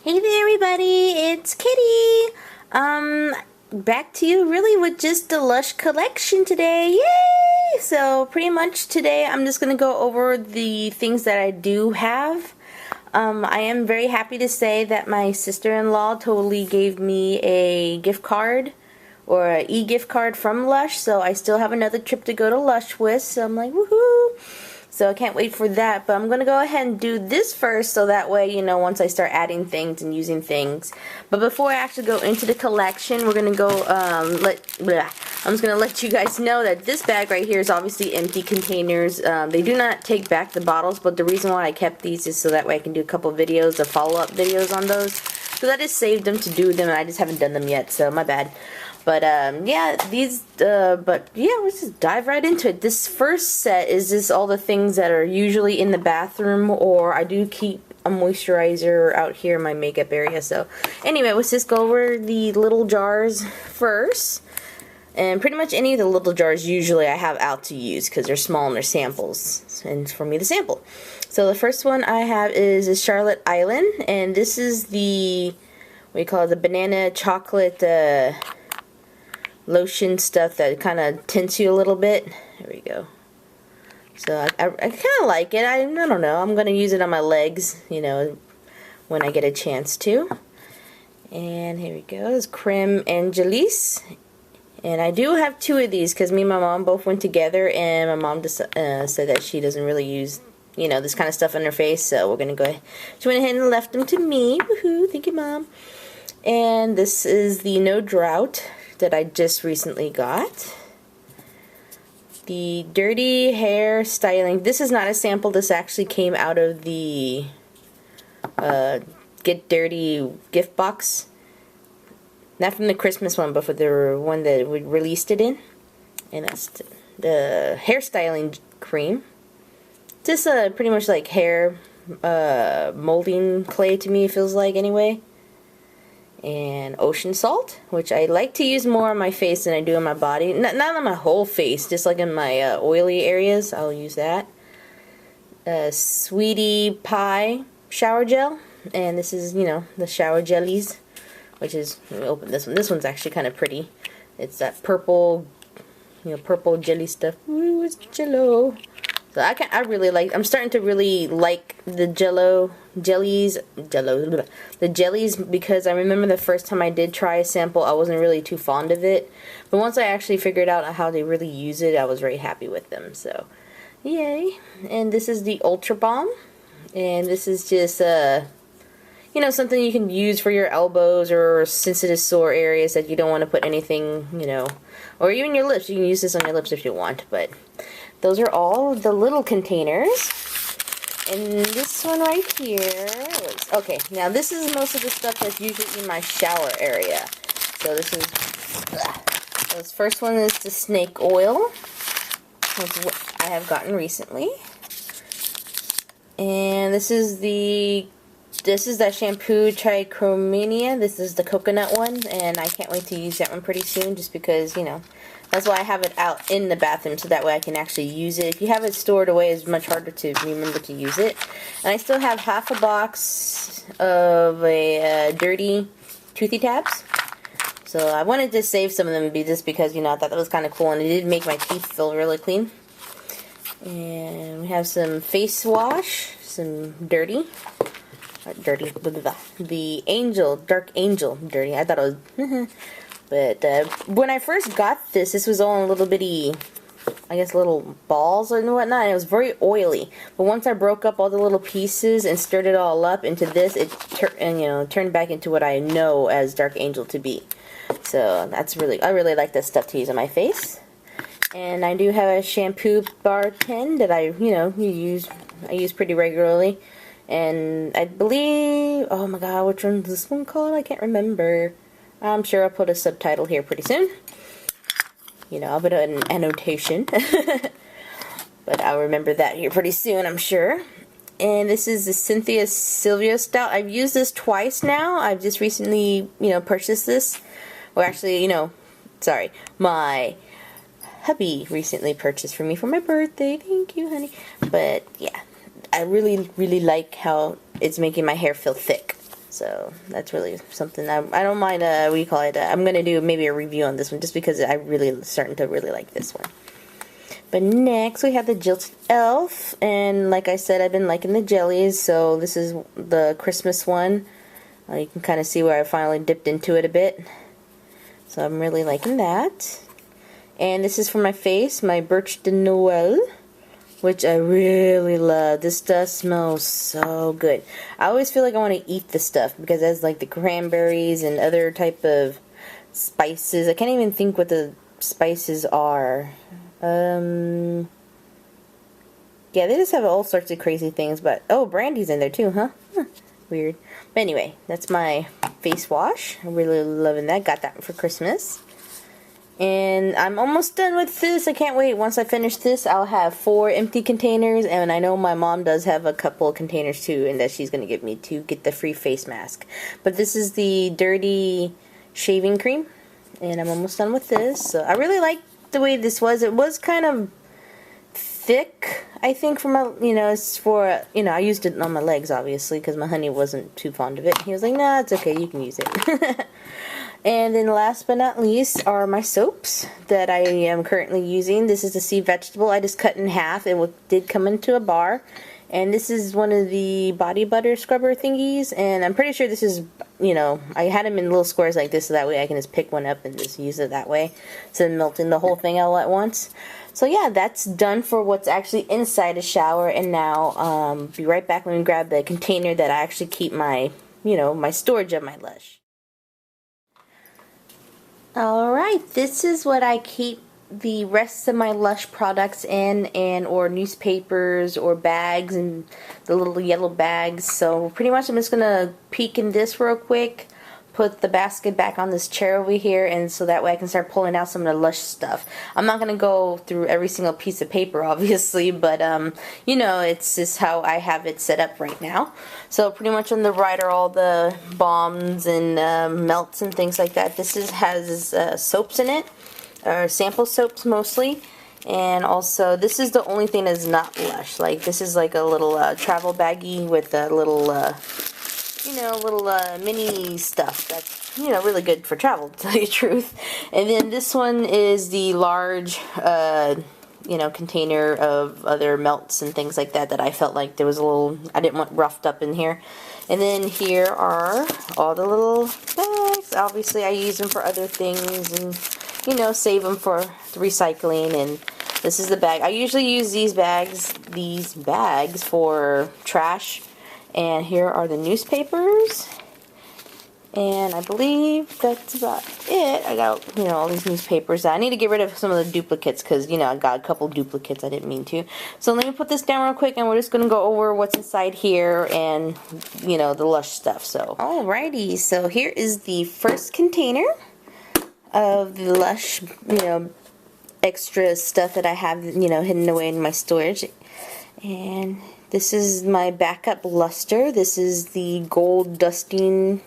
Hey there everybody, it's Kitty. Back to you really with just the LUSH collection today. Yay! So pretty much today I'm just going to go over the things that I do have. I am very happy to say that my sister-in-law totally gave me a gift card or an e-gift card from LUSH, so I still have another trip to go to LUSH with, so I'm like, woohoo! So I can't wait for that, but I'm going to go ahead and do this first so that way, you know, once I start adding things and using things. But before I actually go into the collection, we're going to go, I'm just going to let you guys know that this bag right here is obviously empty containers. They do not take back the bottles, but the reason why I kept these is so that way I can do a couple videos, of follow-up videos on those. Because I just saved them to do them, and I just haven't done them yet, so my bad. But yeah, let's just dive right into it. This first set is just all the things that are usually in the bathroom, or I do keep a moisturizer out here in my makeup area. So anyway, let's just go over the little jars first. And pretty much any of the little jars usually I have out to use because they're small and they're samples, and it's for me to sample. So the first one I have is a Charlotte Island, and this is the, what do you call it, the banana chocolate lotion stuff that kind of tints you a little bit. There we go. So I kind of like it. I don't know. I'm going to use it on my legs, you know, when I get a chance to. And here we go. It's Creme Angelis. And I do have two of these because me and my mom both went together, and my mom just, said that she doesn't really use, you know, this kind of stuff on her face. So we're going to go ahead. She went ahead and left them to me. Woohoo. Thank you, Mom. And this is the No Drought that I just recently got. The Dirty Hair Styling. This is not a sample. This actually came out of the Get Dirty gift box. Not from the Christmas one, but for the one that we released it in. And that's the hair styling cream. Just pretty much like hair molding clay to me, it feels like anyway. And ocean salt, which I like to use more on my face than I do on my body. Not on my whole face, just like in my oily areas, I'll use that. Sweetie Pie shower gel, and this is, you know, the shower jellies, which is, let me open this one. This one's actually kind of pretty. It's that purple, you know, purple jelly stuff. Ooh, it's Jello. So I really like, I'm starting to really like the jellies, because I remember the first time I did try a sample, I wasn't really too fond of it. But once I actually figured out how they really use it, I was very happy with them. So, yay. And this is the Ultra Balm. And this is just, you know, something you can use for your elbows or sensitive sore areas that you don't want to put anything, you know, or even your lips. You can use this on your lips if you want, but those are all the little containers. And this one right here, okay, now this is most of the stuff that's usually in my shower area. So this is, so this first one is the snake oil, which is what I have gotten recently. And this is that shampoo Trichomania. This is the coconut one, and I can't wait to use that one pretty soon, just because, you know, that's why I have it out in the bathroom, so that way I can actually use it. If you have it stored away, it's much harder to remember to use it. And I still have half a box of a dirty toothy tabs. So I wanted to save some of them just because, you know, I thought that was kind of cool, and it did make my teeth feel really clean. And we have some face wash, some dirty. The Angel, Dark Angel dirty. I thought it was... But when I first got this, this was all in little bitty, I guess, little balls and whatnot. And it was very oily. But once I broke up all the little pieces and stirred it all up into this, it turned back into what I know as Dark Angel to be. So that's really, I really like this stuff to use on my face. And I do have a shampoo bar 10 that I use pretty regularly. And I believe, oh my god, which one's this one called? I can't remember. I'm sure I'll put a subtitle here pretty soon. You know, I'll put an annotation. But I'll remember that here pretty soon, I'm sure. And this is the Cynthia Silvio Stout. I've used this twice now. I've just recently, you know, purchased this. Or actually, you know, sorry, my hubby recently purchased for me for my birthday. Thank you, honey. But yeah, I really like how it's making my hair feel thick. So that's really something I don't mind. What do you call it? I'm gonna do maybe a review on this one just because I really starting to really like this one. But next we have the Jilted Elf, and like I said, I've been liking the jellies, so this is the Christmas one. You can kind of see where I finally dipped into it a bit. So I'm really liking that. And this is for my face, my Birch de Noël, which I really love. This stuff smells so good. I always feel like I want to eat this stuff because it has like the cranberries and other type of spices. I can't even think what the spices are. Yeah, they just have all sorts of crazy things, but oh, brandy's in there too, huh? Weird. But anyway, that's my face wash. I'm really loving that. Got that for Christmas. And I'm almost done with this. I can't wait. Once I finish this, I'll have 4 empty containers, and I know my mom does have a couple of containers too, and that she's going to give me to get the free face mask. But this is the Dirty Shaving Cream, and I'm almost done with this. So I really like the way this was. It was kind of thick, I think, for my, it's for, I used it on my legs, obviously, because my honey wasn't too fond of it. He was like, nah, it's okay, you can use it. And then last but not least are my soaps that I am currently using. This is the Sea Vegetable. I just cut in half. It did come into a bar. And this is one of the body butter scrubber thingies. And I'm pretty sure this is, I had them in little squares like this so that way I can just pick one up and just use it that way. Instead of melting the whole thing all at once. So yeah, that's done for what's actually inside a shower. And now, be right back when we grab the container that I actually keep my, my storage of my Lush. Alright, this is what I keep the rest of my Lush products in, and or newspapers or bags and the little yellow bags. So pretty much I'm just going to peek in this real quick, put the basket back on this chair over here, and so that way I can start pulling out some of the Lush stuff. I'm not going to go through every single piece of paper, obviously, but it's just how I have it set up right now. So pretty much on the right are all the balms and melts and things like that. This has soaps in it, or sample soaps mostly. And also, this is the only thing that's not Lush. Like, this is like a little travel baggie with a little mini stuff that's, really good for travel, to tell you the truth. And then this one is the large, container of other melts and things like that I felt like there was a little, I didn't want roughed up in here. And then here are all the little bags. Obviously, I use them for other things and, save them for recycling. And this is the bag. I usually use these bags for trash. And here are the newspapers, and I believe that's about it. I got, all these newspapers. I need to get rid of some of the duplicates because, I got a couple duplicates. I didn't mean to. So let me put this down real quick, and we're just going to go over what's inside here and, the Lush stuff. So, alrighty. So here is the first container of the Lush, extra stuff that I have, hidden away in my storage. And this is my backup luster. This is the gold dusting,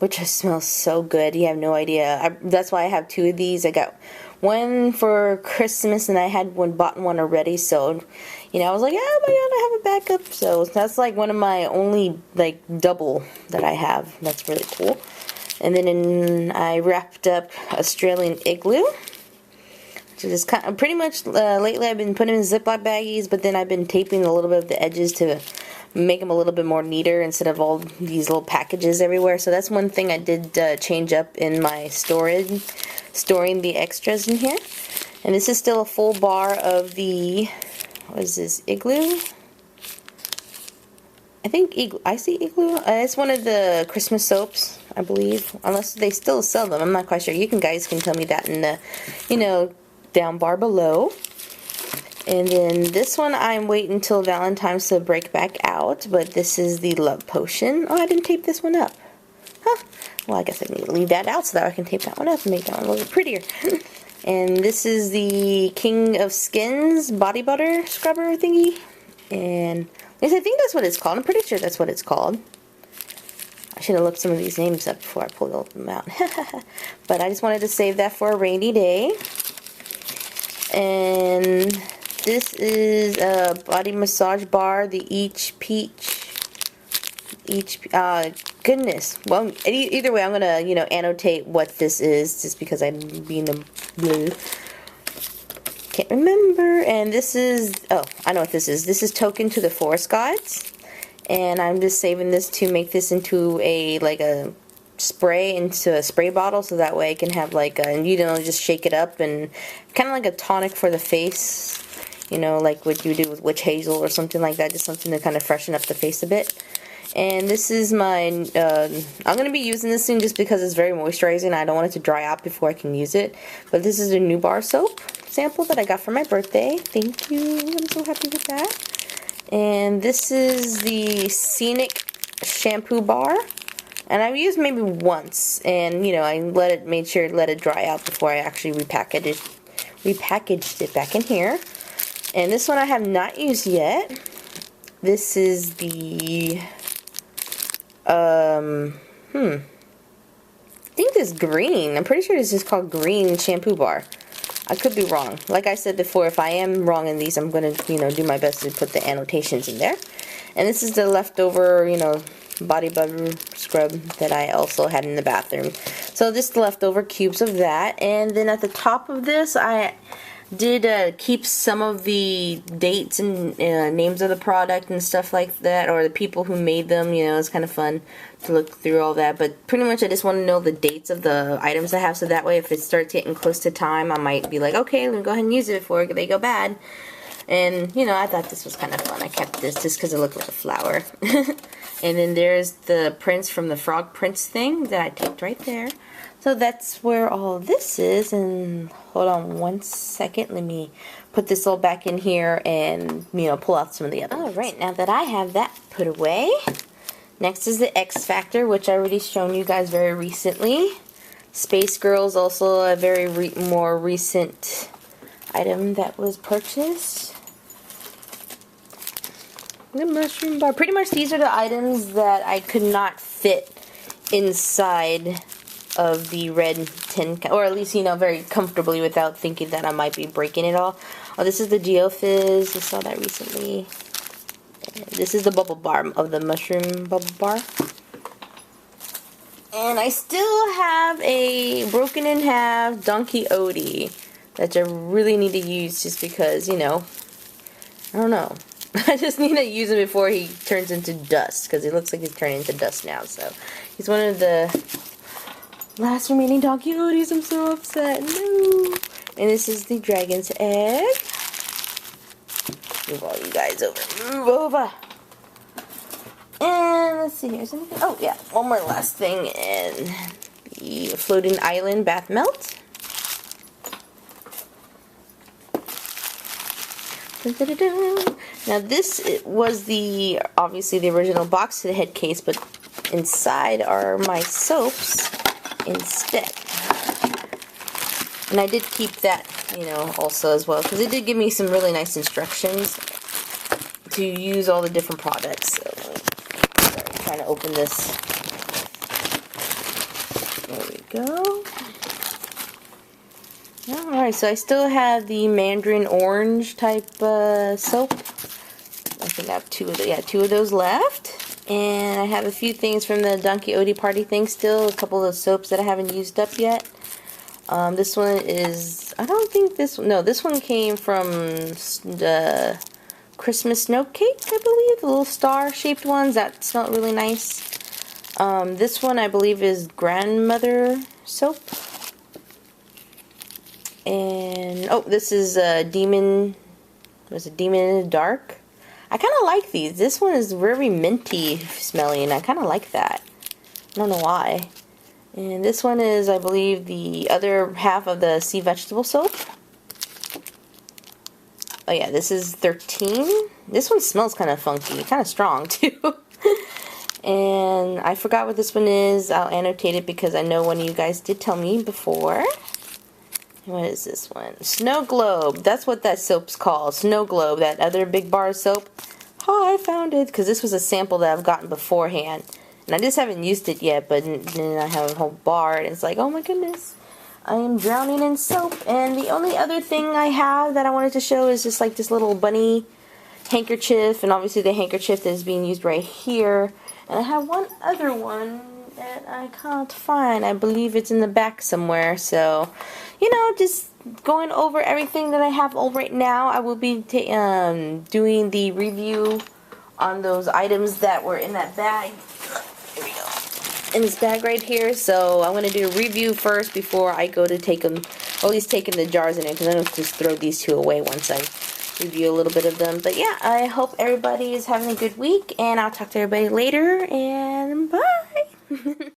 which smells so good. You have no idea. That's why I have 2 of these. I got one for Christmas, and I had bought one already. So, I was like, oh my god, I have a backup. So that's like one of my only double that I have. That's really cool. And then I wrapped up Australian Igloo. So just kind of, pretty much lately I've been putting in Ziploc baggies, but then I've been taping a little bit of the edges to make them a little bit more neater instead of all these little packages everywhere. So that's one thing I did change up in my storing the extras in here. And this is still a full bar of the, what is this, Igloo? I think Igloo, I see Igloo. It's one of the Christmas soaps, I believe, unless they still sell them. I'm not quite sure. You guys can tell me that in the, down bar below. And then this one I'm waiting until Valentine's to break back out, but this is the Love Potion. Oh, I didn't tape this one up. Huh. Well, I guess I need to leave that out so that I can tape that one up and make that one a little prettier. And this is the King of Skins body butter scrubber thingy. And I think that's what it's called. I'm pretty sure that's what it's called. I should have looked some of these names up before I pulled them out. But I just wanted to save that for a rainy day. And this is a body massage bar, the Each Peach. goodness. Well, either way, I'm gonna, you know, annotate what this is, just because I'm being a blue. Can't remember. And this is, oh, I know what this is. This is Token to the Forest Gods. And I'm just saving this to make this into a, like a spray, into a spray bottle, so that way I can have like a, you know, just shake it up, and kind of like a tonic for the face, you know, like what you do with witch hazel or something like that, just something to kind of freshen up the face a bit. And this is my, I'm going to be using this soon just because it's very moisturizing. I don't want it to dry out before I can use it. But this is a new bar soap sample that I got for my birthday. Thank you. I'm so happy with that. And this is the Scenic shampoo bar. And I've used maybe once. And, you know, I made sure to let it dry out before I actually repackaged it back in here. And this one I have not used yet. This is the I think this green. I'm pretty sure this is called green shampoo bar. I could be wrong. Like I said before, if I am wrong in these, I'm gonna, you know, do my best to put the annotations in there. And this is the leftover, you know, body butter scrub that I also had in the bathroom. So just the leftover cubes of that. And then at the top of this, I did keep some of the dates and names of the product and stuff like that, or the people who made them. You know, it's kind of fun to look through all that, but pretty much I just want to know the dates of the items I have, so that way if it starts getting close to time, I might be like, okay, let me go ahead and use it before they go bad. And, you know, I thought this was kind of fun. I kept this just because it looked like a flower. And then there's the prints from the Frog Prince thing that I taped right there. So that's where all this is. And hold on one second. Let me put this all back in here and, you know, pull out some of the other ones. Alright, now that I have that put away, next is the X Factor, which I already shown you guys very recently. Space Girls, also a very more recent item that was purchased. The mushroom bar. Pretty much these are the items that I could not fit inside of the red tin, or at least, you know, very comfortably without thinking that I might be breaking it all. Oh, this is the GeoFizz. I saw that recently. This is the bubble bar of the mushroom bubble bar. And I still have a broken in half Donkey Odie that I really need to use, just because, you know, I don't know. I just need to use him before he turns into dust, because he looks like he's turning into dust now. So he's one of the last remaining Donkey Odies. I'm so upset. No. And this is the dragon's egg. Move all you guys over. Move over. And let's see, here's anything. Oh yeah, one more last thing. And the Floating Island Bath Melt. Dun, dun, dun, dun. Now this was the, obviously the original box to the head case, but inside are my soaps instead. And I did keep that, you know, also as well, because it did give me some really nice instructions to use all the different products. So, sorry, I'm trying to open this. There we go. Alright, so I still have the Mandarin Orange type soap. I think I have two of those left. And I have a few things from the Donkey Odie Party thing still. A couple of soaps that I haven't used up yet. This one is, I don't think this, no, this one came from the Christmas Snow Cake, I believe. The little star-shaped ones. That smelled really nice. This one, I believe, is Grandmother soap. And, oh, this is a Demon, was it Demon in the Dark? I kind of like these. This one is very minty smelling. I kind of like that. I don't know why. And this one is, I believe, the other half of the sea vegetable soap. Oh yeah, this is 13. This one smells kind of funky, kind of strong too. And I forgot what this one is. I'll annotate it because I know one of you guys did tell me before. What is this one? Snow Globe. That's what that soap's called. Snow Globe. That other big bar of soap. Oh, I found it. Because this was a sample that I've gotten beforehand. And I just haven't used it yet. But then I have a whole bar. And it's like, oh my goodness. I am drowning in soap. And the only other thing I have that I wanted to show is just like this little bunny handkerchief. And obviously the handkerchief that is being used right here. And I have one other one that I can't find. I believe it's in the back somewhere. So, you know, just going over everything that I have right now. I will be doing the review on those items that were in that bag. Here we go. In this bag right here. So I'm going to do a review first before I go to take them, or at least taking the jars in it, because I don't just throw these two away once I review a little bit of them. But yeah, I hope everybody is having a good week, and I'll talk to everybody later, and bye!